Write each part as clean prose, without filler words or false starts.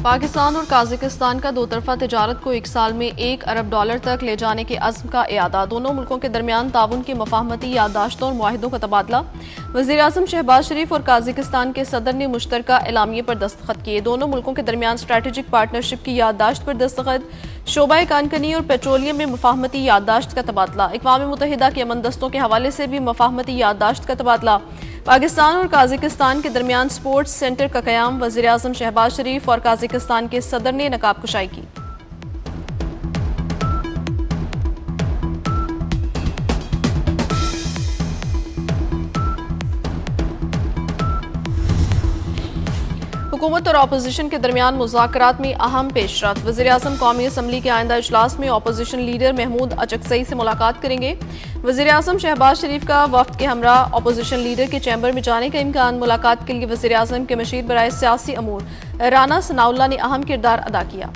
पाकिस्तान और काज़ाकिस्तान का दो तरफा तिजारत को एक साल में $1 अरब तक ले जाने के अज़्म का इरादा। दोनों मुल्कों के दरमियान ताउन की मफाहमती याददाश्तों और मुआहिदों का तबादला। वज़ीर आज़म शहबाज शरीफ और काज़ाकिस्तान के सदर ने मुश्तरका एलामिये पर दस्तखत किए। दोनों मुल्कों के दरमियान स्ट्रेटेजिक पार्टनरशिप की याददाश्त पर दस्तखत। शोबा कानकनी और पेट्रोलियम में मफाहमती याददाश्त का तबादला। अक़वाम मुत्तहिदा के अमन दस्तों के हवाले से भी मफाहमती याददाश्त का तबादला। पाकिस्तान और काज़ाकिस्तान के दरमियान स्पोर्ट्स सेंटर का क़याम। वज़ीर आज़म शहबाज शरीफ और काज़ाकिस्तान के सदर ने नकाब कुशाई की। हुकूमत और अपोजिशन के दरमियान मुज़ाकरात में अहम पेशरफ्त। वज़ीर आज़म कौमी असम्बली के आइंदा इजलास में अपोजिशन लीडर महमूद अचकज़ई से मुलाकात करेंगे। वज़ीर आज़म शहबाज शरीफ का वफ्द के हमरा अपोजिशन लीडर के चैम्बर में जाने का इम्कान। मुलाकात के लिए वज़ीर आज़म के मशीर बराए सियासी अमूर राना सनाउल्लाह ने अहम किरदार अदा किया।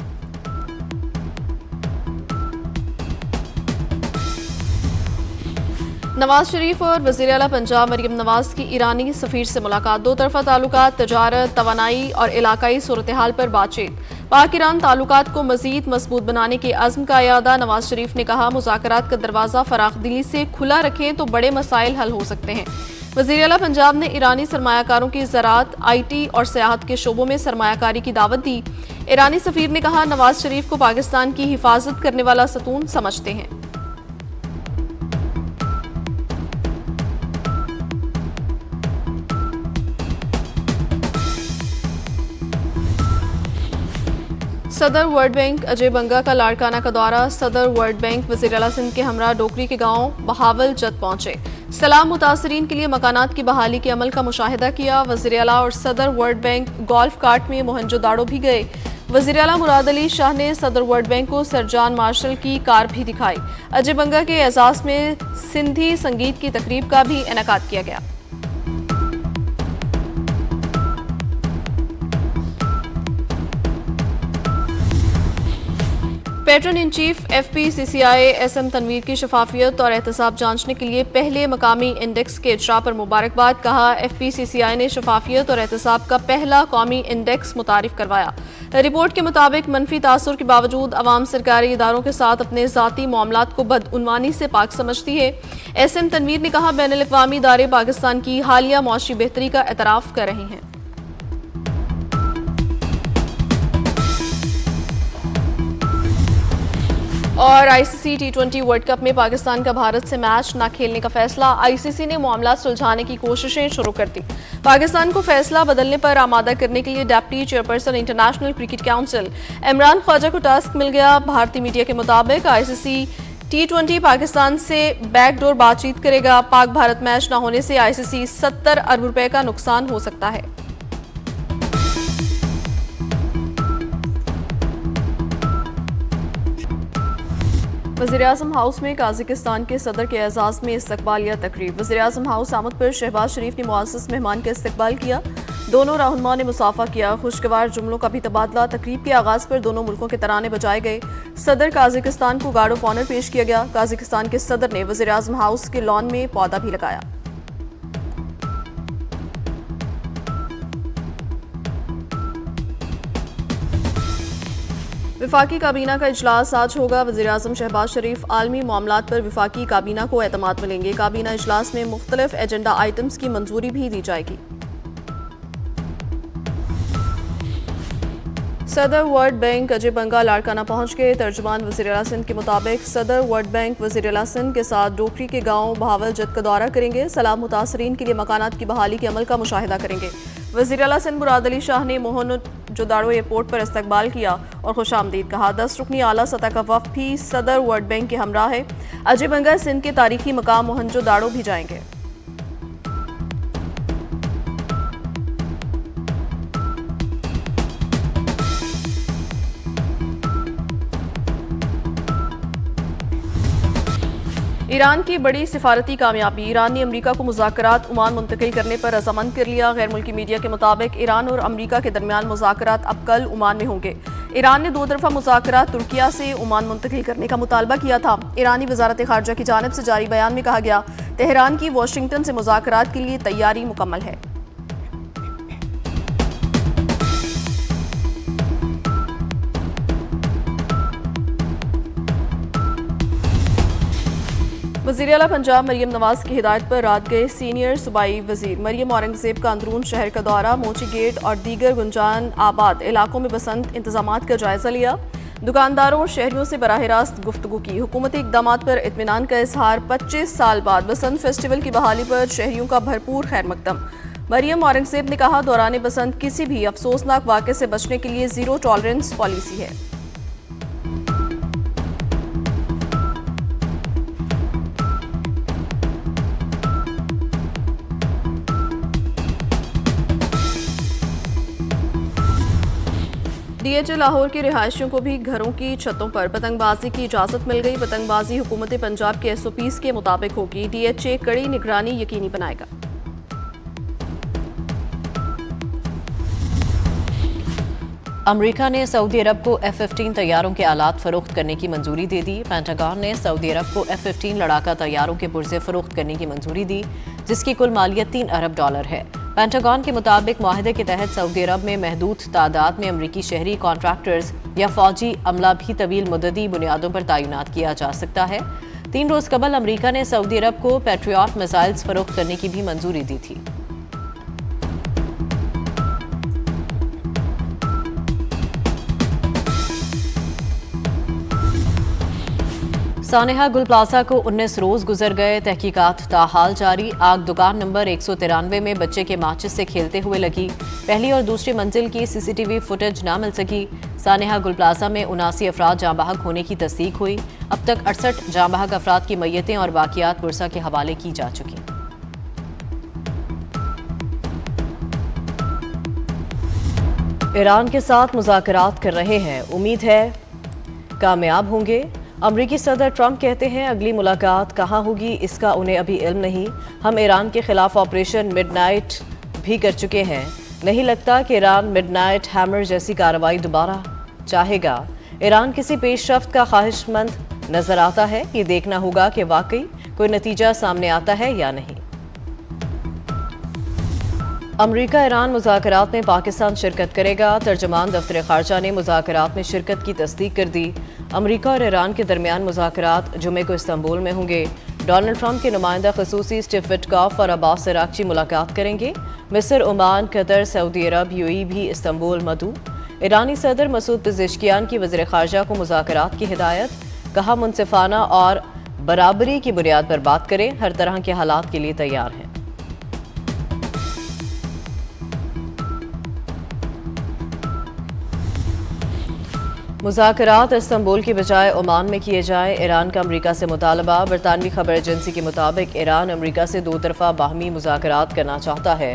नवाज शरीफ और वज़ीर आला पंजाब मरियम नवाज की ईरानी सफ़ीर से मुलाकात। दो तरफा ताल्लुकात, तजारत, तवानाई और इलाकाई सूरत हाल पर बातचीत। पाक ईरान ताल्लुकात को मज़ीद मजबूत बनाने के अज़्म का यादा। नवाज शरीफ ने कहा, मुज़ाकरात का दरवाज़ा फराख दिली से खुला रखें तो बड़े मसाइल हल हो सकते हैं। वज़ीर आला पंजाब ने ईरानी सरमायाकारों की ज़राअत, IT और सियाहत के शोबों में सरमायाकारी की दावत दी। ईरानी सफ़ीर ने कहा, नवाज शरीफ को पाकिस्तान की हिफाजत करने वाला सतून समझते हैं। सदर वर्ल्ड बैंक अजय बंगा का लाड़काना का दौरा। सदर वर्ल्ड बैंक वज़ीर आला सिंध के हमरा डोकरी के गांव बहावल जद पहुंचे। सैलाब मुतासरीन के लिए मकानात की बहाली के अमल का मुशाहिदा किया। वज़ीर आला और सदर वर्ल्ड बैंक गोल्फ कार्ट में मोहनजोदाड़ो भी गए। वज़ीर आला मुराद अली शाह ने सदर वर्ल्ड बैंक को सर जॉन मार्शल की कार भी दिखाई। अजय बंगा के एजाज़ में सिंधी संगीत की तकरीब का भी इनेकाद किया गया। Patron in chief FPCCI SM Tanveer की शफाफियत और एहतसाब जांचने के लिए पहले मकामी इंडेक्स के इजरा पर मुबारकबाद। कहा, FPCCI ने शफाफियत और एहतसाब का पहला कौमी इंडेक्स मुतारिफ करवाया। रिपोर्ट के मुताबिक मनफी तासुर के बावजूद अवाम सरकारी इदारों के साथ अपने ज़ाती मामलात को बदउनवानी से पाक समझती है। SM तनवीर ने कहा, बैनुल अक़वामी इदारे पाकिस्तान की हालिया मुआशी बेहतरी का एतराफ़ कर रहे हैं। और ICC T20 वर्ल्ड कप में पाकिस्तान का भारत से मैच न खेलने का फैसला। ICC ने मामला सुलझाने की कोशिशें शुरू कर दी। पाकिस्तान को फैसला बदलने पर आमादा करने के लिए deputy chairperson International Cricket Council Imran Khwaja को टास्क मिल गया। भारतीय मीडिया के मुताबिक ICC T20 पाकिस्तान से बैकडोर बातचीत करेगा। पाक भारत मैच न होने से ICC 70 अरब रुपए का नुकसान हो सकता है। वज़ीर आज़म हाउस में काज़ाकिस्तान के सदर के एजाज़ में इस्तकबालिया तकरीब। वज़ीर आज़म हाउस आमद पर शहबाज शरीफ ने मुअज़्ज़ज़ मेहमान का इस्तकबाल किया। दोनों रहनुमा ने मुसाफा किया। खुशगवार जुमलों का भी तबादला। तकरीब के आगाज़ पर दोनों मुल्कों के तराने बजाए गए। सदर काज़ाकिस्तान को गार्ड ऑफ ऑनर पेश किया गया। काज़ाकिस्तान के सदर ने वज़ीर आज़म हाउस के लॉन में पौधा भी लगाया। विफाकी काबीना का इजलास आज होगा। वज़ीर आज़म शहबाज शरीफ आलमी मामलात पर विफाकी काबीना को एतमाद मिलेंगे। काबीना इजलास में मुख्तलिफ एजेंडा आइटम्स की मंजूरी भी दी जाएगी। सदर वर्ल्ड बैंक अजय बंगा लाड़काना पहुंच गए। तर्जुमान वज़ीर आला सिंध के मुताबिक सदर वर्ल्ड बैंक वज़ीर आला सिंध के साथ डोकरी के गांव बहावल जद का दौरा करेंगे। सैलाब मुतासरीन के लिए मकानात की बहाली के अमल का मुशाहिदा करेंगे। वज़ीर आला सिंध मुराद अली शाह ने मोहनजोदाड़ो एयरपोर्ट पर इस्तकबाल किया और खुशामदीद कहा। 10 रुकनी आला सतह का वफ़द भी सदर वर्ल्ड बैंक के हमरा है। अजय बंगा सिंध के तारीखी मकाम मोहनजोदाड़ो भी जाएंगे। ईरान की बड़ी सिफारती कामयाबी। ईरान ने अमरीका को मुज़ाकरात ओमान मुंतकिल करने पर रज़ामंद कर लिया। गैर मुल्की मीडिया के मुताबिक ईरान और अमरीका के दरमियान मुज़ाकरात अब कल ओमान में होंगे। ईरान ने दो तरफा मुज़ाकरात तुर्किया से ओमान मुंतकिल करने का मुतालबा किया था। ईरानी वज़ारत ख़ारजा की जानिब से जारी बयान में कहा गया, तेहरान की वाशिंगटन से मुज़ाकरात के लिए तैयारी मुकम्मल है। वज़ीर आला पंजाब मरियम नवाज की हिदायत पर रात गए सीनियर सूबाई वजीर मरियम औरंगजेब का अंदरून शहर का दौरा, मोची गेट और दीगर गुंजान आबाद इलाकों में बसंत इंतजामात का जायजा लिया। दुकानदारों और शहरियों से बराह रास्त गुफ्तगू की। हुकूमती इकदामात पर इत्मीनान का इजहार। 25 साल बाद बसंत फेस्टिवल की बहाली पर शहरियों का भरपूर खैर मकदम। मरियम औरंगजेब ने कहा, दौरान बसंत किसी भी अफसोसनाक वाक़े से बचने के लिए ज़ीरो टॉलरेंस पॉलिसी है। DHA लाहौर के रिहायशियों को भी घरों की छतों पर पतंगबाजी की इजाज़त मिल गई। पतंगबाजी हुकूमत पंजाब के SOPs के मुताबिक होगी। DHA कड़ी निगरानी यकीनी बनाएगा। अमेरिका ने सऊदी अरब को F-15 तैयारों के आलात फरोख्त करने की मंजूरी दे दी। पेंटागन ने सऊदी अरब को F-15 लड़ाका तैयारों के पुर्जे फरोख्त करने की मंजूरी दी, जिसकी कुल मालियत $3 अरब है। पेंटागन के मुताबिक माहिदे के तहत सऊदी अरब में महदूद तादाद में अमरीकी शहरी कॉन्ट्रैक्टर्स या फौजी अमला भी तवील मुद्दती बुनियादों पर तैनात किया जा सकता है। 3 रोज कबल अमरीका ने सऊदी अरब को पैट्रियट मिसाइल्स फरोख्त करने की भी मंजूरी दी थी। सानेहा गुल प्लाजा को 19 रोज गुजर गए, तहकीकात ताहाल जारी। आग दुकान नंबर 193 में बच्चे के माचिस से खेलते हुए लगी। पहली और दूसरी मंजिल की CCTV फुटेज ना मिल सकी। सानेहा गुल प्लाजा में 79 अफराद जाँ बहक होने की तस्दीक हुई। अब तक 68 जाँ बहक अफराद की मैयतें और बाकियात पुरसा के हवाले की जा चुकी। ईरान के साथ मुज़ाकरात कर रहे हैं, उम्मीद है कामयाब होंगे। अमरीकी सदर ट्रंप कहते हैं, अगली मुलाकात कहाँ होगी इसका उन्हें अभी इल्म नहीं। हम ईरान के खिलाफ ऑपरेशन मिडनाइट भी कर चुके हैं। नहीं लगता कि ईरान मिडनाइट हैमर जैसी कार्रवाई दोबारा चाहेगा। ईरान किसी पेशरफ्त का ख्वाहिशमंद नजर आता है। ये देखना होगा कि वाकई कोई नतीजा सामने आता है या नहीं। अमरीका ईरान मुज़ाकरात में पाकिस्तान शिरकत करेगा। तर्जमान दफ्तर खारजा ने मुज़ाकरात में शिरकत की तस्दीक कर दी। अमरीका और ईरान के दरमियान मुज़ाकरात जुमे को इस्तांबुल में होंगे। डोनाल्ड ट्रंप के नुमाइंदा खसूसी स्टीव विटकॉफ और अब्बास अरागची मुलाकात करेंगे। मिस्र, ओमान, कतर, सऊदी अरब, UAE भी इस्तांबुल मदऊ। ईरानी सदर मसूद पेज़ेश्कियान की वज़ीर खारजा को मुज़ाकरात की हिदायत। कहा, मुनसिफाना और बराबरी की बुनियाद पर बात करें, हर तरह के हालात के लिए तैयार हैं। मुज़ाकरात इस्तांबुल की बजाय ओमान में किए जाएं, ईरान का अमरीका से मुतालबा। बरतानवी खबर एजेंसी के मुताबिक ईरान अमरीका से 2 तरफा बाहमी मुज़ाकरात करना चाहता है।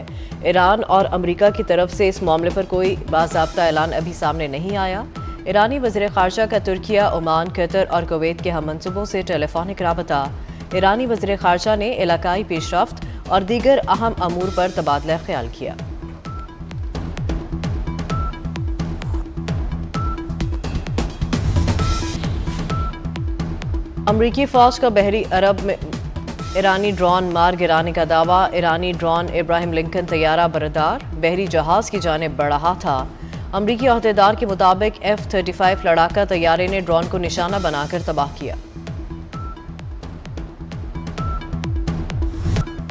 ईरान और अमरीका की तरफ से इस मामले पर कोई बाज़ाब्ता ऐलान अभी सामने नहीं आया। ईरानी वज़ीर ख़ारजा का तुर्किया, ओमान, कतर और कुवैत के हम मंसूबों से टेलीफोनिक राबता। ईरानी वज़ीर ख़ारजा ने इलाकाई पेशरफ्त और दीगर अहम अमूर पर तबादला ख्याल किया। अमरीकी फ़ौज का बहरी अरब में ईरानी ड्रोन मार गिराने का दावा। ईरानी ड्रोन इब्राहिम लिंकन तैयारा बरदार बहरी जहाज़ की जानिब बढ़ रहा था। अमरीकी अहदेदार के मुताबिक F-35 लड़ाका तैयारे ने ड्रोन को निशाना बनाकर तबाह किया।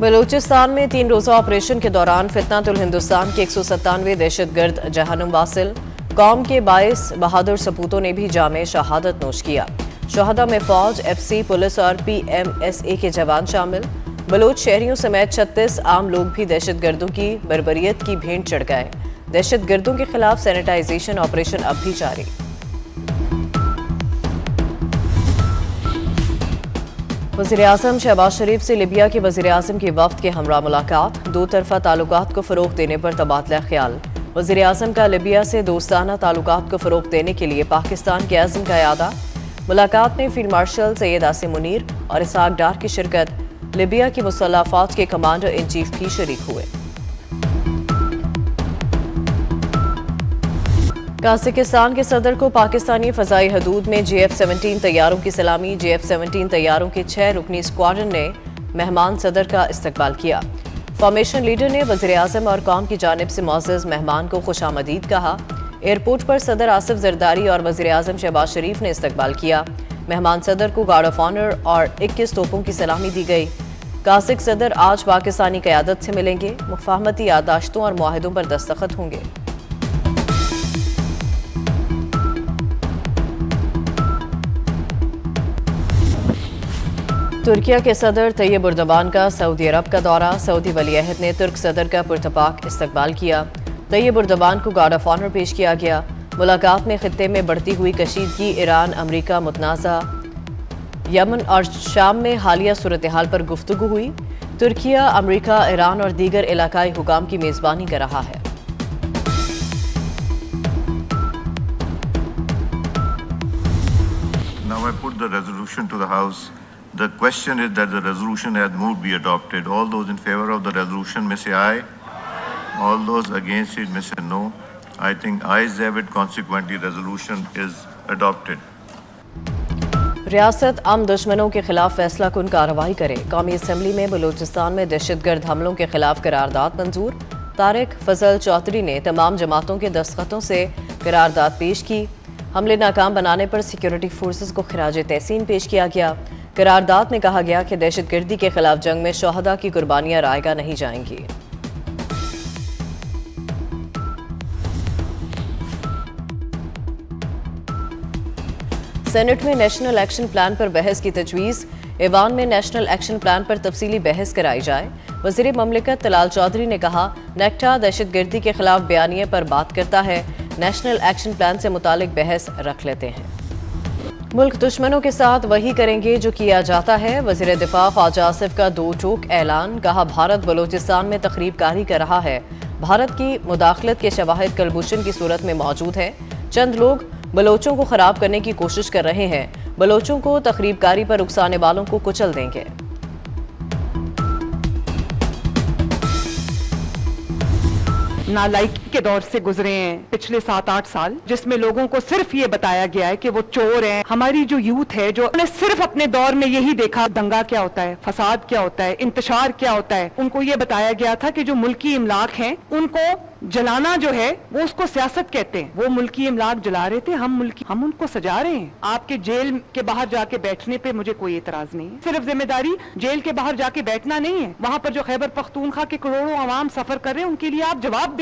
बलूचिस्तान में 3 रोज़ा ऑपरेशन के दौरान फितनातुल हिंदुस्तान के 197 दहशतगर्द जहन्नुम वासिल। कौम के 22 बहादुर सपूतों ने भी जामे शहादत नोश किया। शहदा में फौज, FC, पुलिस और PMSA के जवान शामिल। बलूच शहरियों समेत 36 आम लोग भी दहशतगर्दों की बर्बरियत की भेंट चढ़ गए। दहशतगर्दों के खिलाफ सैनिटाइजेशन ऑपरेशन अब भी जारी। वज़ीर-ए-आज़म शहबाज शरीफ से लिबिया के वज़ीर-ए-आज़म के वफ़द के हमरा मुलाकात। 2 तरफ़ा ताल्लुकात को फ़रोग़ देने पर तबादला ख्याल। वज़ीर-ए-आज़म का लिबिया से दोस्ताना ताल्लुकात को फ़रोग़ देने के लिए पाकिस्तान के अज़्म का इरादा। मुलाकात में फील्ड मार्शल सैयद आसिम मुनीर और इसहाक डार की शिरकत। लिबिया की मुसल्लह फ़ौज के कमांडर इन चीफ भी शरीक हुए। कजाकिस्तान के सदर को पाकिस्तानी फ़ज़ाई हदूद में JF-17 तैयारों की सलामी। JF-17 तैयारों के 6 रुकनी स्क्वाड्रन ने मेहमान सदर का इस्तकबाल किया। फॉर्मेशन लीडर ने वज़ीर-ए-आज़म और कौम की जानिब से मुअज़्ज़ज़ मेहमान को खुशामदीद कहा। एयरपोर्ट पर सदर आसिफ जरदारी और वज़ीर-ए-आज़म शहबाज शरीफ ने इस्तकबाल किया। मेहमान सदर को गार्ड ऑफ ऑनर और 21 तोपों की सलामी दी गई। कासिक सदर आज पाकिस्तानी क़यादत से मिलेंगे। मुफाहमती याददाश्तों और मुआहदों पर दस्तखत होंगे। तुर्किया के सदर तैयब उर्दवान का सऊदी अरब का दौरा। सऊदी वलीअहद ने तुर्क सदर का पुरतपाक इस्तकबाल किया। तैयब उर्दवान को गार्ड ऑफ ऑनर पेश किया गया। मुलाकात में खित्ते में बढ़ती हुई कशीदगी, ईरान अमरीका मुतनाज़ा, यमन और शाम में हालिया सूरत हाल पर गुफ्तगू हुई। तुर्किया, अमरीका, ईरान और दीगर इलाकाई हुकाम की मेज़बानी कर रहा है। Now I put the resolution to the House. The question is that the resolution as moved be adopted. All those in favor of the resolution may say aye. All those against it may say no. I think ayes have it. Consequently, resolution is adopted. रियासत आम दुश्मनों के खिलाफ फैसला कुन कार्रवाई करे। कौमी असम्बली में बलूचिस्तान में दहशतगर्द हमलों के खिलाफ करारदाद मंजूर। तारिक फजल चौधरी ने तमाम जमातों के दस्तखतों से करारदाद पेश की। हमले नाकाम बनाने पर सिक्योरिटी फोर्सेस को खिराज तहसीन पेश किया गया। करारदाद में कहा गया कि दहशतगर्दी के खिलाफ जंग में शोहदा की कुर्बानियां रायगा नहीं जाएंगी। सेनेट में नेशनल एक्शन प्लान पर बहस की तजवीज़। ऐवान में नेशनल एक्शन प्लान पर तफसीली बहस कराई जाए। वज़ीर ममलिकत तलाल चौधरी ने कहा, नेक्टा दहशतगर्दी के खिलाफ बयानिए पर बात करता है। नेशनल एक्शन प्लान से मुतालिक बहस रख लेते हैं। मुल्क दुश्मनों के साथ वही करेंगे जो किया जाता है। वज़ीर दिफा ख्वाजा आसिफ का दो टोक ऐलान। कहा, भारत बलूचिस्तान में तखरीब कारी कर रहा है। भारत की मुदाखलत के शवाहिद कलभूषण की सूरत में मौजूद है। चंद लोग बलोचों को खराब करने की कोशिश कर रहे हैं। बलोचों को तखरीबकारी पर उकसाने वालों को कुचल देंगे। नालायकी के दौर से गुजरे हैं पिछले 7-8 साल, जिसमें लोगों को सिर्फ ये बताया गया है कि वो चोर हैं। हमारी जो यूथ है जो ने सिर्फ अपने दौर में यही देखा दंगा क्या होता है, फसाद क्या होता है, इंतशार क्या होता है। उनको ये बताया गया था कि जो मुल्की इमलाक हैं उनको जलाना जो है वो उसको सियासत कहते हैं। वो मुल्की इमलाक जला रहे थे, हम उनको सजा रहे हैं। आपके जेल के बाहर जाके बैठने पे मुझे कोई एतराज नहीं है। सिर्फ जिम्मेदारी जेल के बाहर जाके बैठना नहीं है, वहां पर जो खैबर पख्तूनख्वा के करोड़ों आवाम सफर कर रहे हैं उनके लिए आप जवाब दें।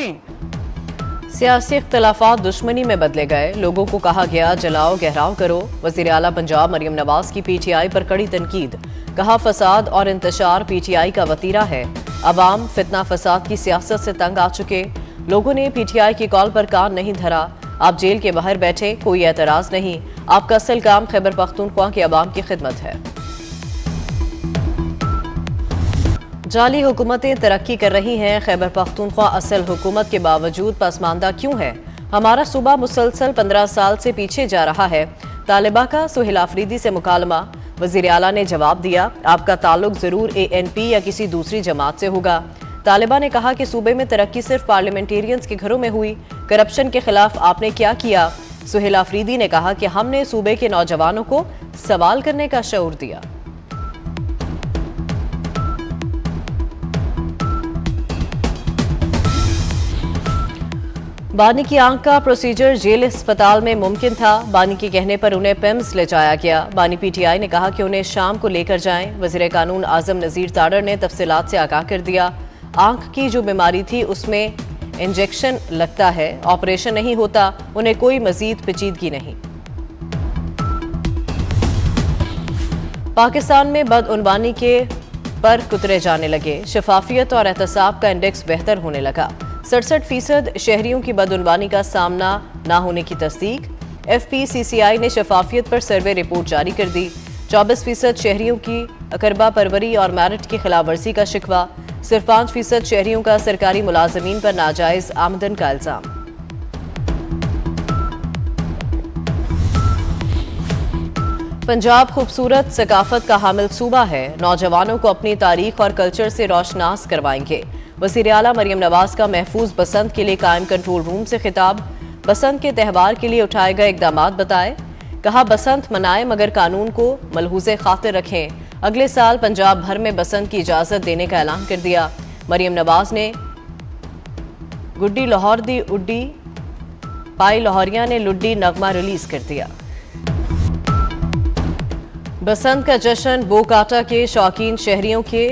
सियासी इख्तलाफात दुश्मनी में बदले गए। लोगों को कहा गया जलाओ गहराव करो। वज़ीर आला पंजाब मरियम नवाज की PTI पर कड़ी तनकीद। कहा, फसाद और इंतशार PTI का वतीरा है। अवाम फितना फसाद की सियासत से तंग आ चुके। लोगों ने PTI की कॉल पर कान नहीं धरा। आप जेल के बाहर बैठे, कोई एतराज नहीं। आपका असल काम खैबर पख्तूनख्वा के अवाम की खिदमत है। जाली हुकूमतें तरक्की कर रही हैं। खैबर पख्तूनख्वा असल हुकूमत के बावजूद पसमानदा क्यों है? हमारा सूबा मुसलसल 15 साल से पीछे जा रहा है। तालिबा का सुहेल आफरीदी से मुकालमा। वज़ीर आला ने जवाब दिया, आपका ताल्लुक जरूर ANP या किसी दूसरी जमात से होगा। तालिबा ने कहा कि सूबे में तरक्की सिर्फ पार्लियामेंटेरियंस के घरों में हुई। करप्शन के खिलाफ आपने क्या किया? सुहेल आफरीदी ने कहा कि हमने सूबे के नौजवानों को सवाल करने का शऊर दिया। बानी की आंख का प्रोसीजर जेल अस्पताल में मुमकिन था। बानी के कहने पर उन्हें पिम्स ले जाया गया। बानी PTI ने कहा कि उन्हें शाम को लेकर जाएं। वज़ीर कानून आज़म नज़ीर ताडर ने तफसीलात से आगाह कर दिया। आंख की जो बीमारी थी उसमें इंजेक्शन लगता है, ऑपरेशन नहीं होता। उन्हें कोई मजीद पेचीदगी नहीं। पाकिस्तान में बदउनवानी के पर कुतरे जाने लगे। शफाफियत और एहतसाब का इंडेक्स बेहतर होने लगा। 67% शहरियों की बदउनवानी का सामना ना होने की तस्दीक। FPCCI ने शफाफियत पर सर्वे रिपोर्ट जारी कर दी। 24% शहरियों की अकरबा परवरी और मेरिट की खिलाफ वर्जी का शिकवा। सिर्फ 5% शहरियों का सरकारी मुलाजमीन पर नाजायज आमदन का इल्जाम। पंजाब खूबसूरत सकाफत का हामिल सूबा है। नौजवानों को अपनी तारीख और कल्चर से रोशनास करवाएंगे। वज़ीर आला मरियम नवाज का महफूज बसंत के लिए कायम कंट्रोल रूम से खिताब। बसंत के त्यौहार के लिए उठाए गए इक़दामात बताए। कहा, बसंत मनाएं मगर कानून को मलहूज़े खातिर रखें। अगले साल पंजाब भर में बसंत की इजाज़त देने का ऐलान कर दिया। मरियम नवाज ने गुड्डी लाहौर दी उड्डी पाई लाहौरिया ने लुड्डी नगमा रिलीज कर दिया। बसंत का जश्न बोकाटा के शौकीन शहरियों के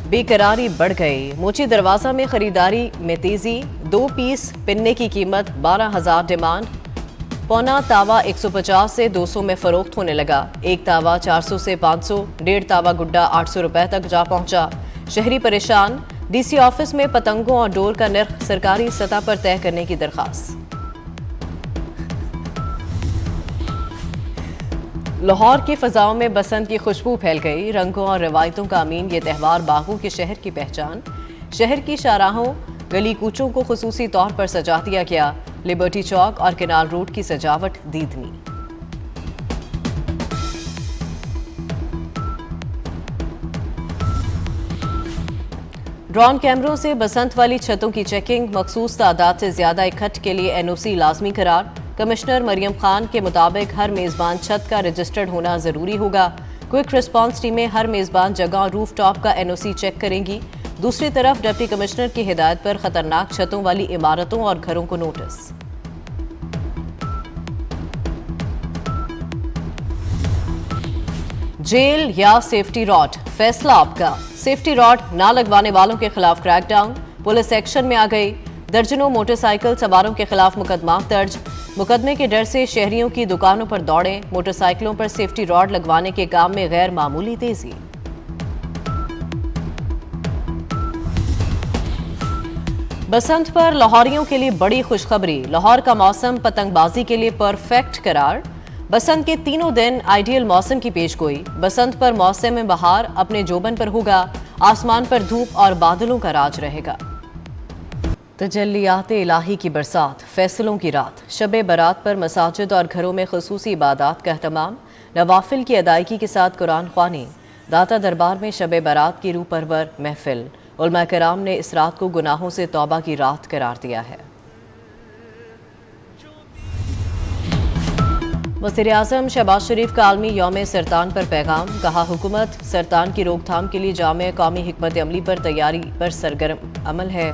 बेकरारी बढ़ गई। मोची दरवाजा में खरीदारी में तेजी। 2 पीस पिन्ने की कीमत 12,000 डिमांड। पौना तावा 150 से 200 में फरोख्त होने लगा। एक तावा 400 से 500, 1.5 तावा गुड्डा 800 रुपए तक जा पहुंचा। शहरी परेशान। डीसी ऑफिस में पतंगों और डोर का नर्ख सरकारी सतह पर तय करने की दरखास्त। लाहौर की फजाओं में बसंत की खुशबू फैल गई। रंगों और रवायतों का अमीन ये त्यौहार बागों के शहर की पहचान। शहर की शाहराहों गली कूचों को खुसूसी तौर पर सजा दिया गया। लिबर्टी चौक और केनाल रोड की सजावट दीदनी। ड्रोन कैमरों से बसंत वाली छतों की चेकिंग। मखसूस तादाद से ज्यादा इकट्ठ के लिए एनओसी लाजमी करार। कमिश्नर मरियम खान के मुताबिक हर मेजबान छत का रजिस्टर्ड होना जरूरी होगा। क्विक रिस्पांस टीमें हर मेजबान जगह और रूफ टॉप का एनओसी चेक करेंगी। दूसरी तरफ डिप्टी कमिश्नर की हिदायत पर खतरनाक छतों वाली इमारतों और घरों को नोटिस। जेल या सेफ्टी रॉड, फैसला आपका। सेफ्टी रॉड ना लगवाने वालों के खिलाफ क्रैकडाउन। पुलिस एक्शन में आ गई। दर्जनों मोटरसाइकिल सवारों के खिलाफ मुकदमा दर्ज। मुकदमे के डर से शहरियों की दुकानों पर दौड़े। मोटरसाइकिलों पर सेफ्टी रॉड लगवाने के काम में गैर मामूली तेजी। बसंत पर लाहौरियों के लिए बड़ी खुशखबरी। लाहौर का मौसम पतंगबाजी के लिए परफेक्ट करार। बसंत के तीनों दिन आइडियल मौसम की पेशगोई। बसंत पर मौसम में बहार अपने जोबन पर होगा। आसमान पर धूप और बादलों का राज रहेगा। तजल्लियात इलाही की बरसात, फैसलों की रात। शब बारात पर मसाजिद और घरों में खुसूसी इबादत का अहतमाम। नवाफिल की अदायगी के साथ कुरान ख्वानी। दाता दरबार में शब बारात की रूह परवर महफिल। उलमा कराम ने इस रात को गुनाहों से तौबा की रात करार दिया है। वज़ीर-ए-आज़म शहबाज शरीफ का आलमी यौम सरतान पर पैगाम। कहा, हुकूमत सरतान की रोकथाम के लिए जामे कौमी हिकमत अमली पर तैयारी पर सरगर्म अमल है।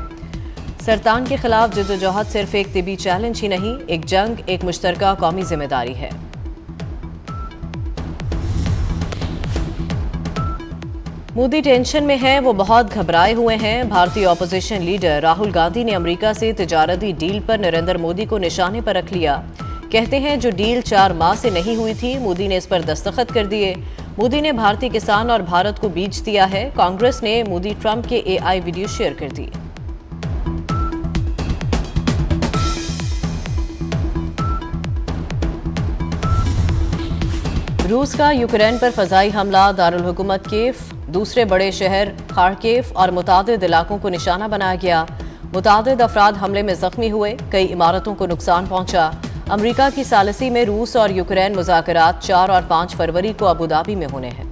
सरतान के खिलाफ जद्दोजहद सिर्फ एक तिबी चैलेंज ही नहीं, एक जंग, एक मुश्तरका कौमी जिम्मेदारी है। मोदी टेंशन में हैं, वो बहुत घबराए हुए हैं। भारतीय ऑपोजिशन लीडर राहुल गांधी ने अमेरिका से तिजारती डील पर नरेंद्र मोदी को निशाने पर रख लिया। कहते हैं जो डील 4 माह से नहीं हुई थी, मोदी ने इस पर दस्तखत कर दिए। मोदी ने भारतीय किसान और भारत को बीज दिया है। कांग्रेस ने मोदी ट्रंप के AI वीडियो शेयर कर दी। रूस का यूक्रेन पर फजाई हमला। दारुल हुकूमत कीव, दूसरे बड़े शहर खार्किव और मुतादिद इलाकों को निशाना बनाया गया। मुतादिद अफराद हमले में जख्मी हुए। कई इमारतों को नुकसान पहुंचा। अमेरिका की सालिसी में रूस और यूक्रेन मुज़ाकरात 4 और 5 फरवरी को अबू धाबी में होने हैं।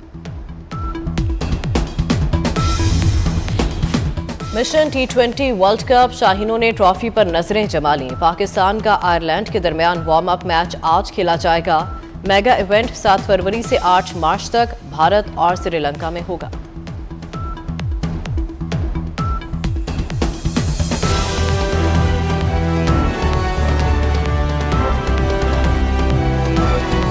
मिशन T20 वर्ल्ड कप, शाहीनों ने ट्रॉफी पर नजरें जमा ली। पाकिस्तान का आयरलैंड के दरमियान वार्म अप मैच आज खेला जाएगा। मेगा इवेंट 7 फरवरी से 8 मार्च तक भारत और श्रीलंका में होगा।